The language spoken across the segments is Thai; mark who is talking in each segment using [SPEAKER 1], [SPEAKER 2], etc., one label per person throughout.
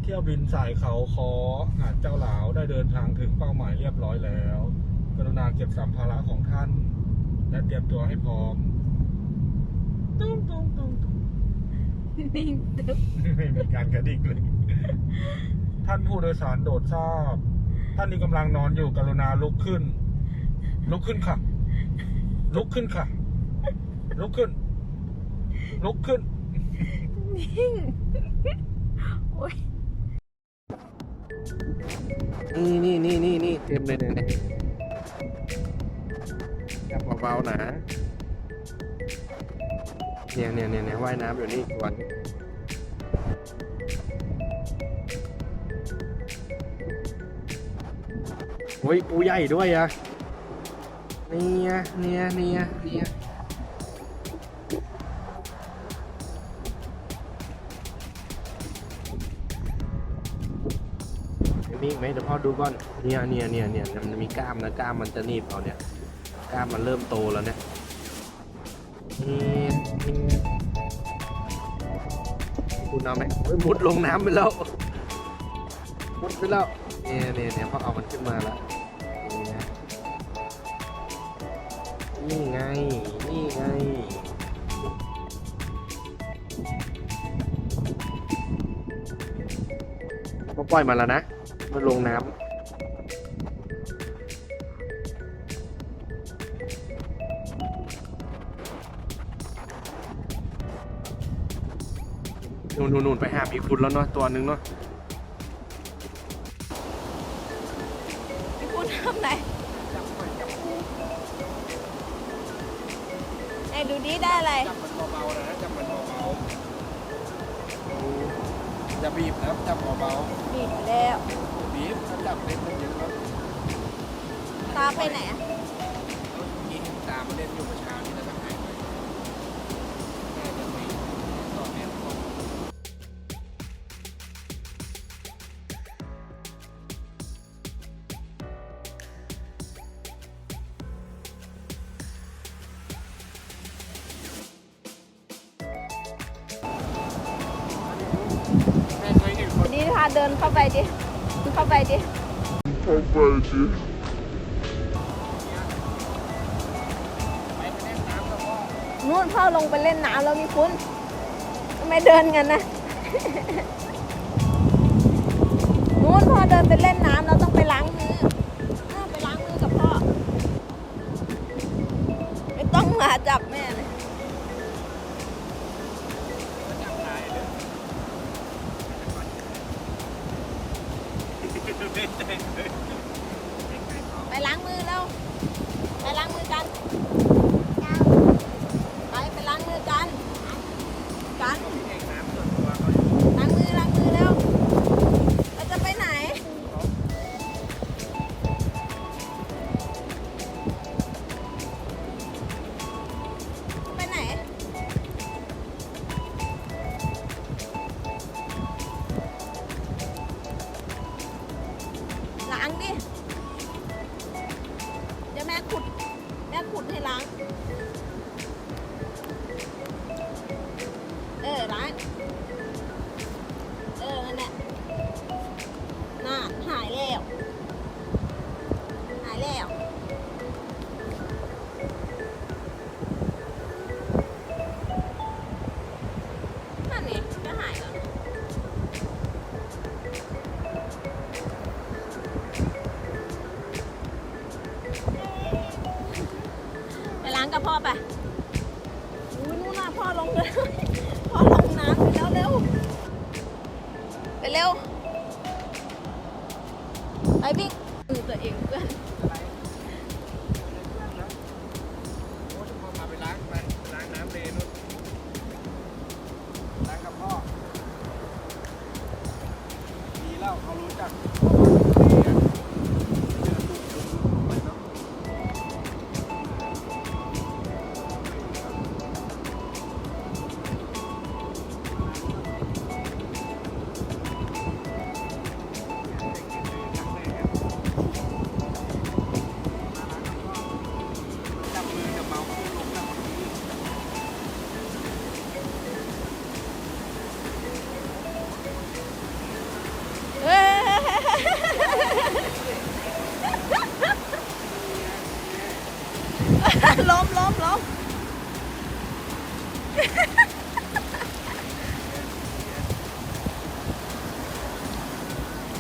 [SPEAKER 1] เที่ยวบินสายเขาคอหาดเจ้าหลาวได้เดินทางถึงเป้าหมายเรียบร้อยแล้วกรุณาเก็บสัมภาระของท่านและเตรียมตัวให้พร้อมตุ้งตุ้งตุ้งตุ้งนิ่งตึ๊บไม่มีการกระดิกเลยท่านผู้โดยสารโดดทราบท่านนี้กำลังนอนอยู่กรุณาลุกขึ้นค่ะลุกขึ้นค่ะลุกขึ้น
[SPEAKER 2] นิ่งโอ้ย
[SPEAKER 3] นี่เต็มเลยเนี่ยจับเบาๆนะเนี่ยว่ายน้ำอยู่นี่ก่อนโอ้ยปูใหญ่ด้วยอะเนี่ยมีอีกไหมเดี๋ยวพ่อดูก่อนเนี่ยมันมีกล้ามนะกล้ามมันจะหนีบเอาเนี่ยกล้ามมันเริ่มโตแล้วเนี่ยคุณเอาไหมมุดลงน้ำไปแล้วเนี่ยพ่อเอามันขึ้นมาแล้วนี่ไงพ่อปล่อยมาแล้วนะมันลงน้ำนู่นไปหาพี่คุณแล้วเนาะตัวนึงเนาะ
[SPEAKER 2] พี่คุณทำไหนไหนดูดิได้อะไร
[SPEAKER 3] จับมันเบาๆนะจับมันเบาๆอย่าบีบนะจับเบา
[SPEAKER 2] ๆบีบแล้ว
[SPEAKER 3] บีบถ้าจับเล่นมันเยอะแล้ว
[SPEAKER 2] ตาไปไหน
[SPEAKER 3] กินตามาเล่นอยู่เมื่อเช้านี้แล้วก็หายไปแม่จะไปต่อแม่ก่อน
[SPEAKER 2] นี่พาเดินเข้าไปดินู่นพ่อลงไปเล่นน้ำแล้วนี่คุณทำไมเดินกันนะนู่นพ่อเดินไปเล่นน้ำเราต้องไปล้างมือไปล้างมือกับพ่อไม่ต้องมาจับแม่เลยไปล้างมือแล้วไปล้างมือกันไปล้างมือกันล้างมือแล้วเราจะไปไหน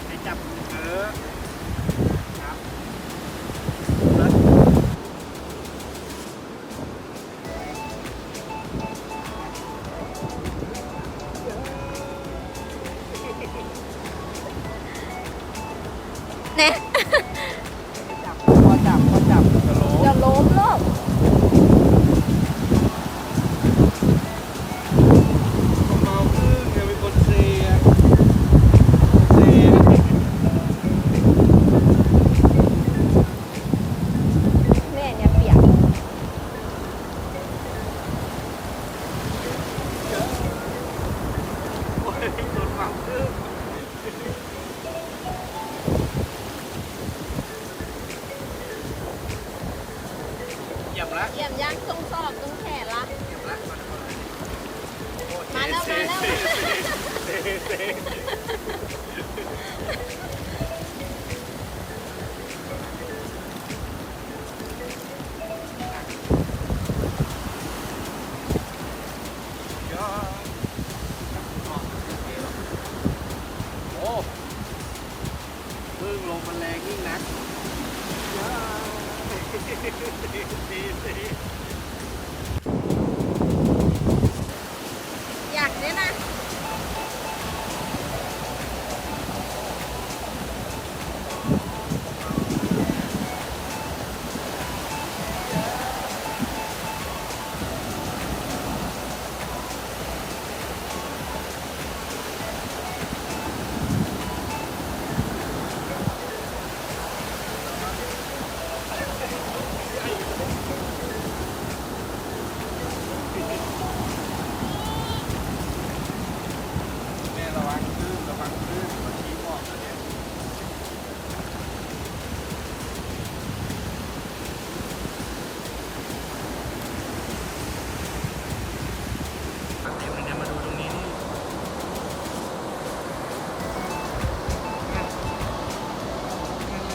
[SPEAKER 3] ให้จับเออครับ
[SPEAKER 2] เนี่ย
[SPEAKER 3] จับพอจับจะล้ม
[SPEAKER 2] จะล้มลูก
[SPEAKER 3] เมาพึ่งยังเป็นคนเสียเสีย
[SPEAKER 2] เนี่ยเปียก
[SPEAKER 3] โอ้ยโดนเมาพึ่งเหยียบละ
[SPEAKER 2] เยี่ยมย่างตรงศอกตรงแขนละ
[SPEAKER 3] เหยียบละ
[SPEAKER 2] มาแล้วมาแล้ว
[SPEAKER 3] โอ้พึ่งลมมันแรงยิ่งนัก
[SPEAKER 2] อยากเนี่ยนะ
[SPEAKER 3] แม่ระวังคลื่นมันชี้บอกนะเนี่ยเดี๋ยวมาดูตรงนี้นี่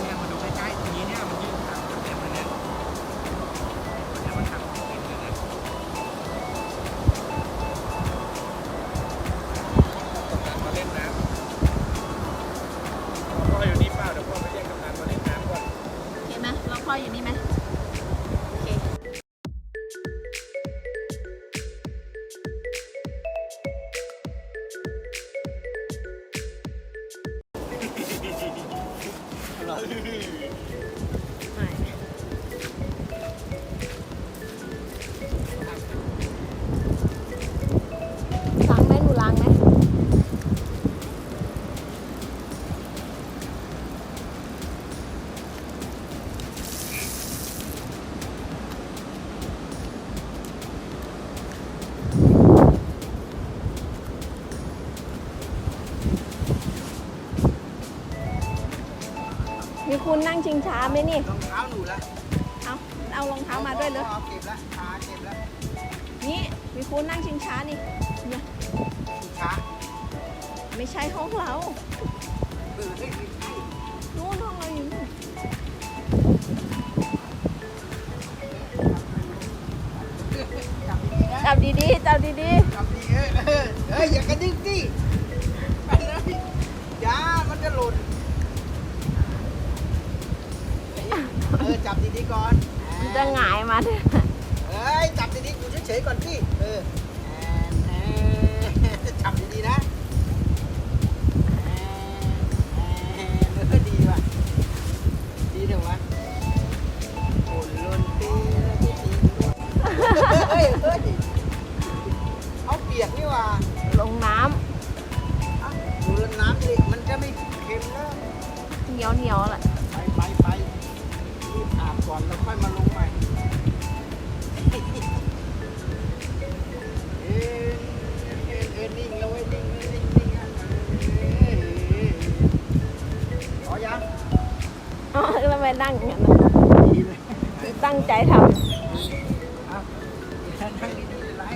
[SPEAKER 3] เนี่ยมาดูใกล้ๆตรงนี้เนี่ยมันยืนทางเต็มเลยเนี่ยมันทางเต็มเลยเนี่ยกำนันมาเล่นน้ำพ่ออยู่นี่เปล่าเดี๋ยวพ่อไปเรียกกำนันมาเล่นน้ำก่อน
[SPEAKER 2] โอเคไหมเราพ่ออยู่นี่ไหมโอเค ไม่ล้างไหมหนูล้างไหมมีคุณนั่งชิงช้าไหมนี่
[SPEAKER 3] รองเท้าหนูละ
[SPEAKER 2] เอารองเท้ามาด้วยเลย
[SPEAKER 3] เอาเก็บละขาเก็บละ
[SPEAKER 2] นี่มีคุณนั่งชิงช้านี่เนี่ย
[SPEAKER 3] ขา
[SPEAKER 2] ไม่ใช่ห้องเรา
[SPEAKER 3] เออไม่ใช่
[SPEAKER 2] นู่นห้องเราอยู่นู่นจับดีๆจับดี
[SPEAKER 3] จับดีอย่ากระดิ่งสิไปเลยยามันจะหล่นจับดีๆก่อน
[SPEAKER 2] ๆมันจะหงายมาเนี่ย
[SPEAKER 3] จับดีๆอยู่เฉยๆก่อนสิจับดีๆนะดีว่ะดีเถอะวะโอนล้นตีแล้วที่ตีเฮ้ยเอาเปียกนี่ว่ะ
[SPEAKER 2] ลงน้
[SPEAKER 3] ดูน้ำดิมันจะไม่เค็มแล้ว
[SPEAKER 2] ำเหนียวแหละ
[SPEAKER 3] ไปรีบอาบก่อนแล้วค่อยมาลงใหม่นิ่งแล้วเว้ยนิ่งยัง
[SPEAKER 2] อ๋อแล้วไปนั่งอย่างนั้น
[SPEAKER 3] ดีเลย
[SPEAKER 2] ตั้งใจท
[SPEAKER 3] นั่งดีๆไล่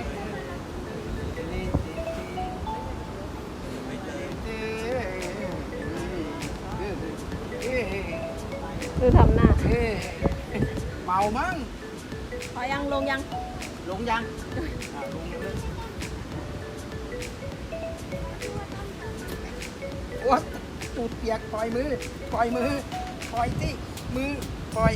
[SPEAKER 2] ำดูทำหน้า
[SPEAKER 3] เมามั้ง
[SPEAKER 2] พอยังลงยัง
[SPEAKER 4] ลงยังลงเลยโอ๊ยตูดเปียกปล่อยมือปล่อยมือปล่อยสิมือปล่อย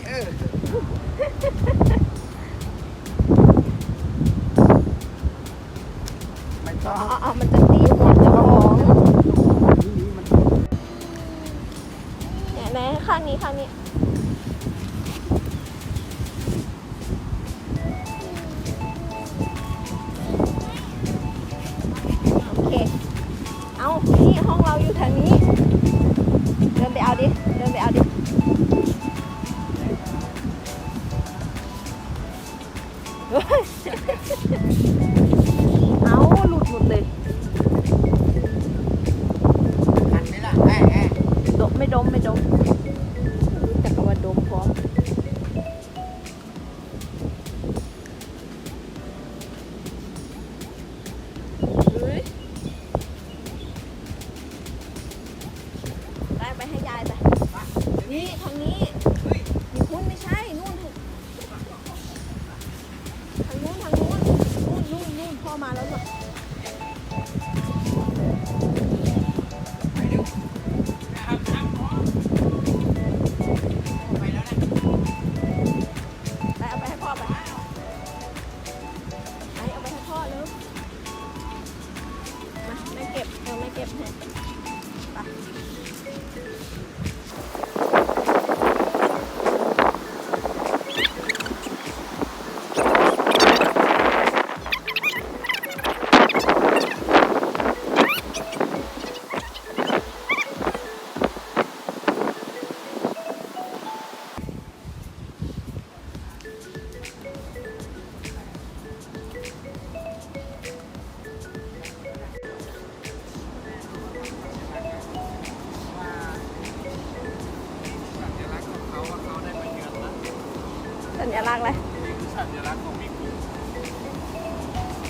[SPEAKER 4] ไม่ต้อง
[SPEAKER 2] อ๋อมันจะตีหัวเจ้าของเนี่ยไหนข้างนี้ข้างนี้โอเคเอานี่ห้องเราอยู่ทางนี้เดินไปเอาดิเดินไปเอาดิเฮ้ยเอาหลุดหมดเลย
[SPEAKER 4] ทันไหมล่ะ
[SPEAKER 2] ดมไม่ดมแต่ก็ว่าดมพร้อมเฮ้ยได้ไปให้ยายไปนี่ทางนี้มีคุณไม่ใช่นู่นทางนู้นนู่นพ่อมาแล้วลูกไปเอาไปให้พ่อไปเอาไปให้พ่อเร็วมาไม่เก็บไม่เก็บให้ไปสัญลักษณ์อะไร
[SPEAKER 3] นี่คือสัญลักษณ์ของมีคุณ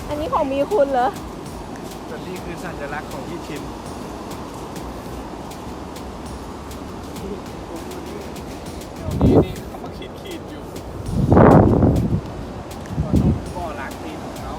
[SPEAKER 2] อันนี้ของมีคุณเหรอ
[SPEAKER 3] แต่นี่คือสัญลักษณ์ของพี่ชินเดี๋ยวนี้นี่เขามาขีดอยู่ก็ต้องบ่อล้างตีนของเขา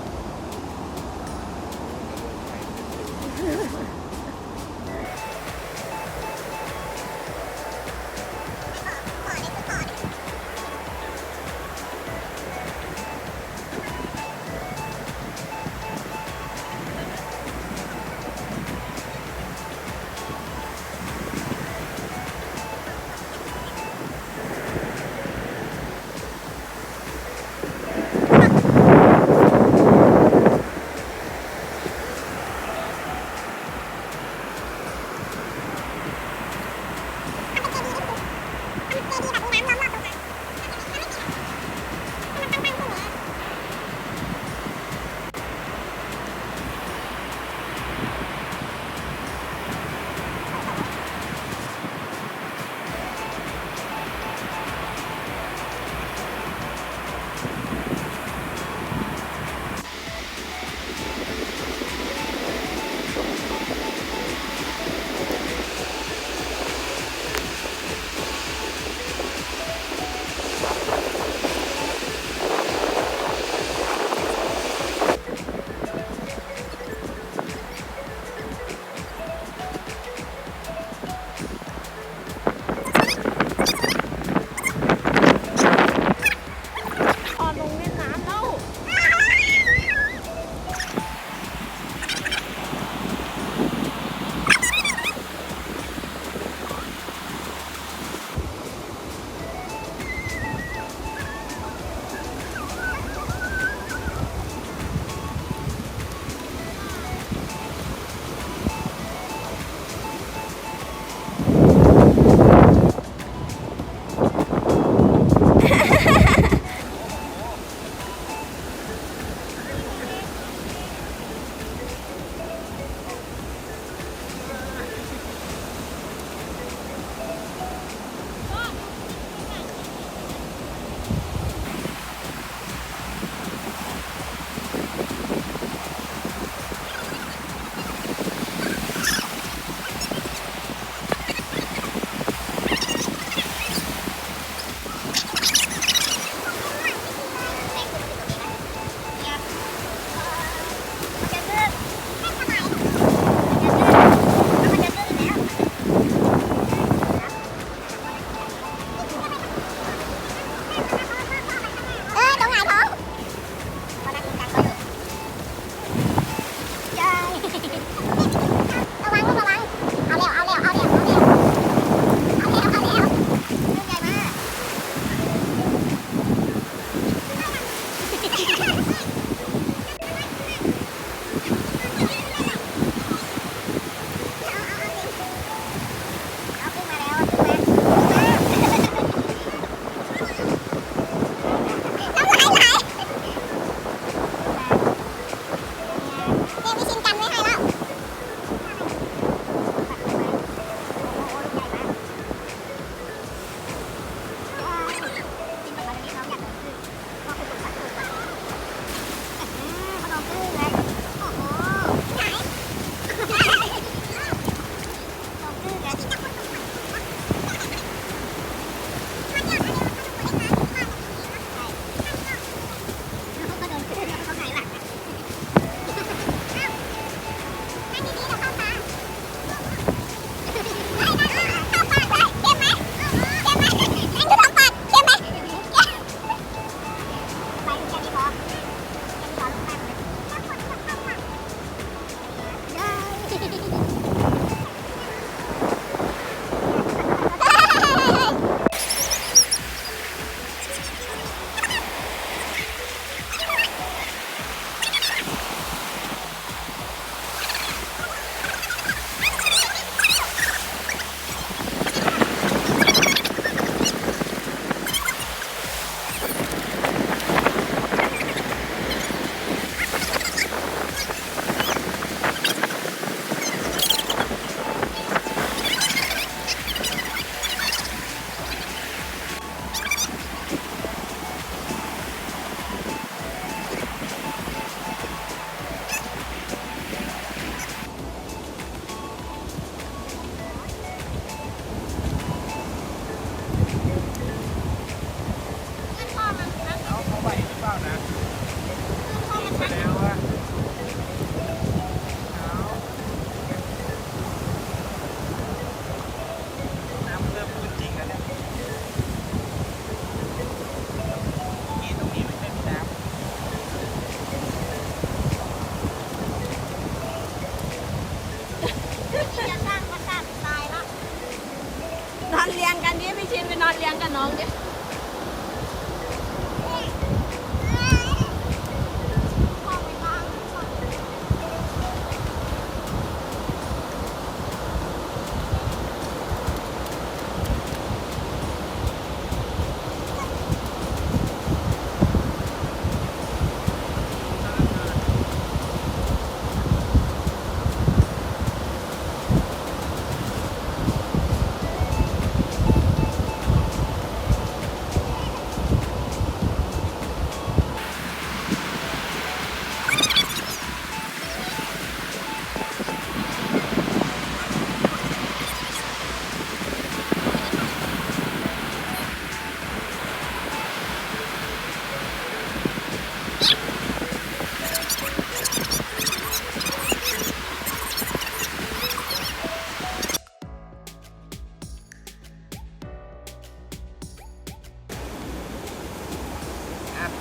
[SPEAKER 2] นอนเรียงกันดิพี่ชินไปนอนเรียงกับน้องดิ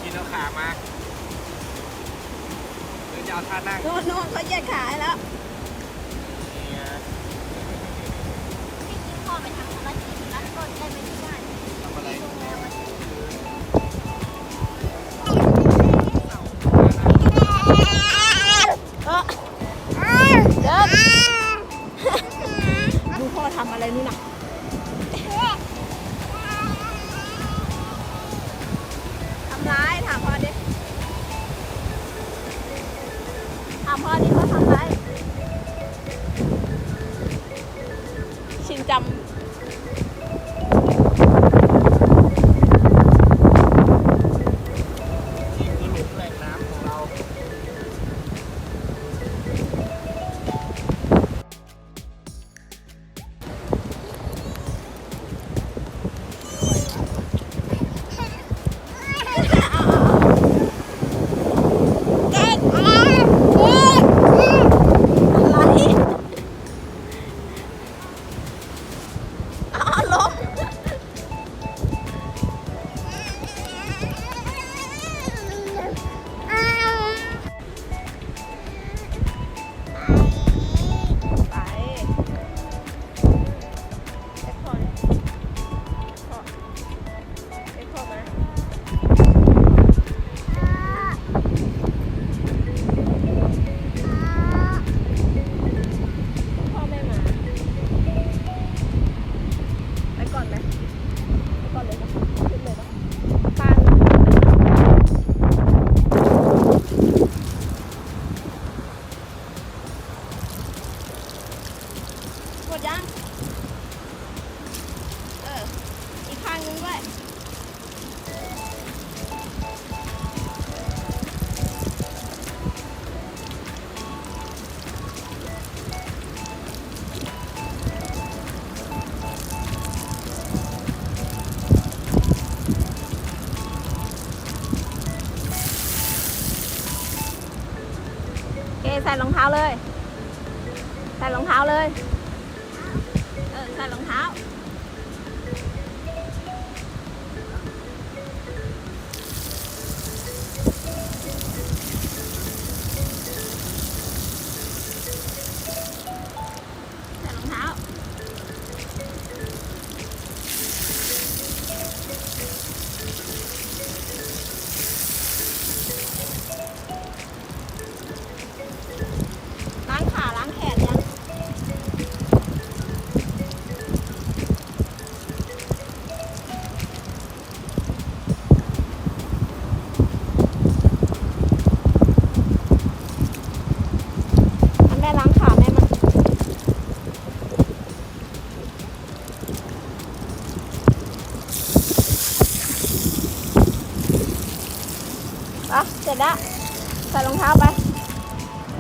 [SPEAKER 3] กินเอาขามาหรือจะเอาท่านั่ง
[SPEAKER 2] โน่นเขาเหยียดขาให้แล้ว
[SPEAKER 5] พ่อไปทำภารกิจรัดกดได้ไหมที่บ้าน
[SPEAKER 3] ทำอะไร
[SPEAKER 5] โรงแรมวันนี้
[SPEAKER 2] เดินดูพ่อทำอะไรนู่นน่ะทำร้ายถามพ่อดิถามพ่อดิเขาทำร้ายชินจำ
[SPEAKER 3] นี่คือหลุมแหล่งน้ำของเรา
[SPEAKER 2] อะไร เคใส่รองเท้าเลย ใส่รองเท้าเลยใส่รองเท้าล้างขาล้างแขนยังแม่ล้างขาแม่มันเสร็จแล้วใส่รองเท้าไป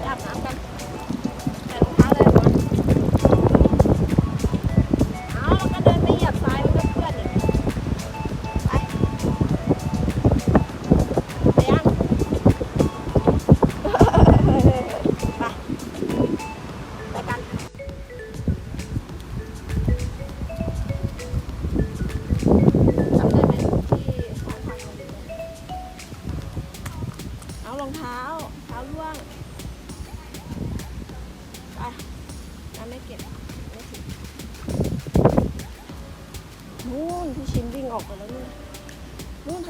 [SPEAKER 2] อาบน้ำกันใส่รองเท้าเลยก่อนเอาแล้วก็เดินไปเหยียบทรายมันก็เปื้อนอีกไปยังไปกันจำได้ไหมที่เขาทำอะไรเอารองเท้าร่วงไปไม่เก็บไม่ถึงนู่นพี่ชิมวิ่งออกไปแล้วนี่นู่น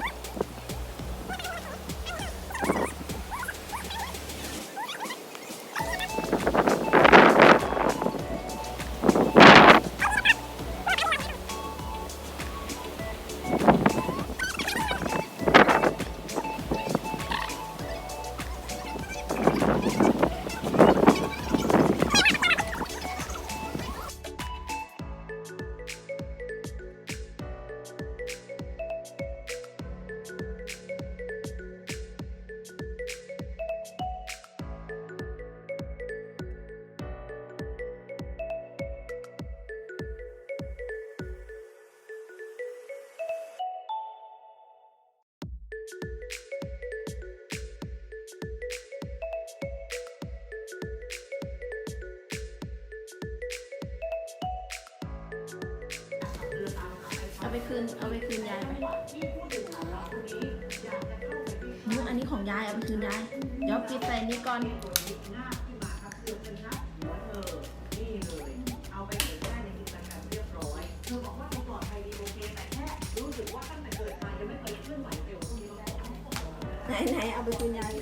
[SPEAKER 2] เอาไปคืนยายไปอันนี้ของยายเอาไปคืนยายเดี๋ยวปิดใส่นี้ก่อนไหนเอาไปคืนยาย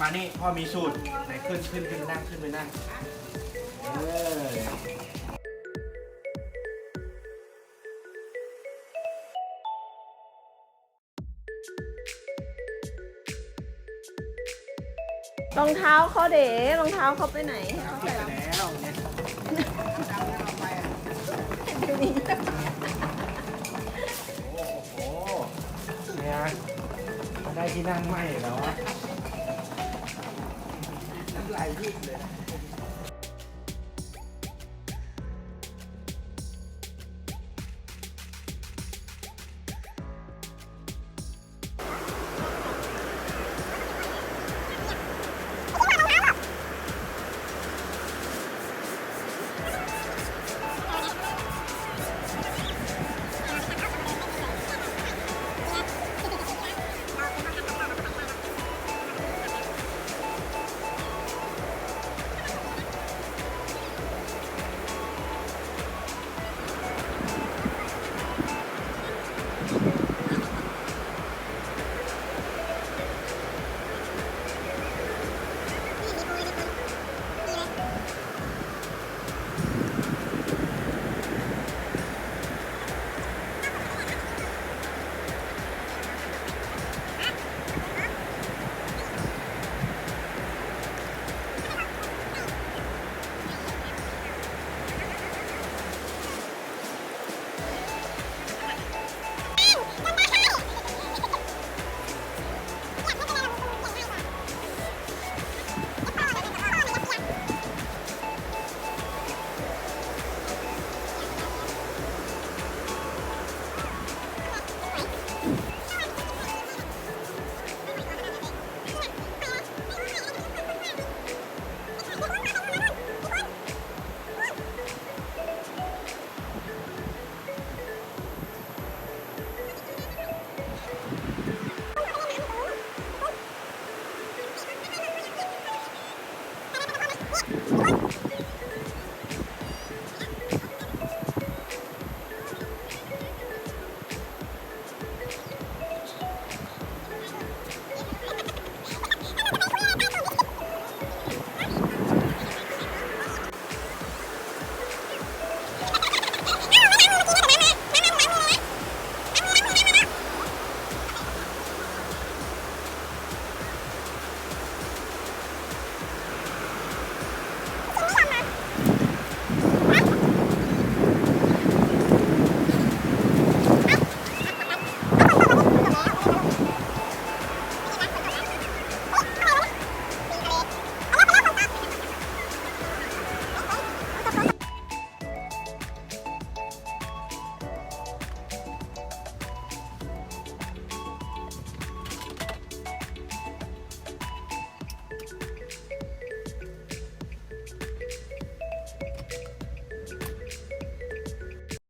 [SPEAKER 3] มานี่พ่อมีสูตรไหนขึ้นไปนั่ง
[SPEAKER 2] รองเท้าเขาเด๋รองเท้าเขาไปไหนเขาใส่แล้ว
[SPEAKER 3] โอ้โหเนี่ยได้ที่นั่งใหม่แล้ว
[SPEAKER 4] น้ำลายยืดเลย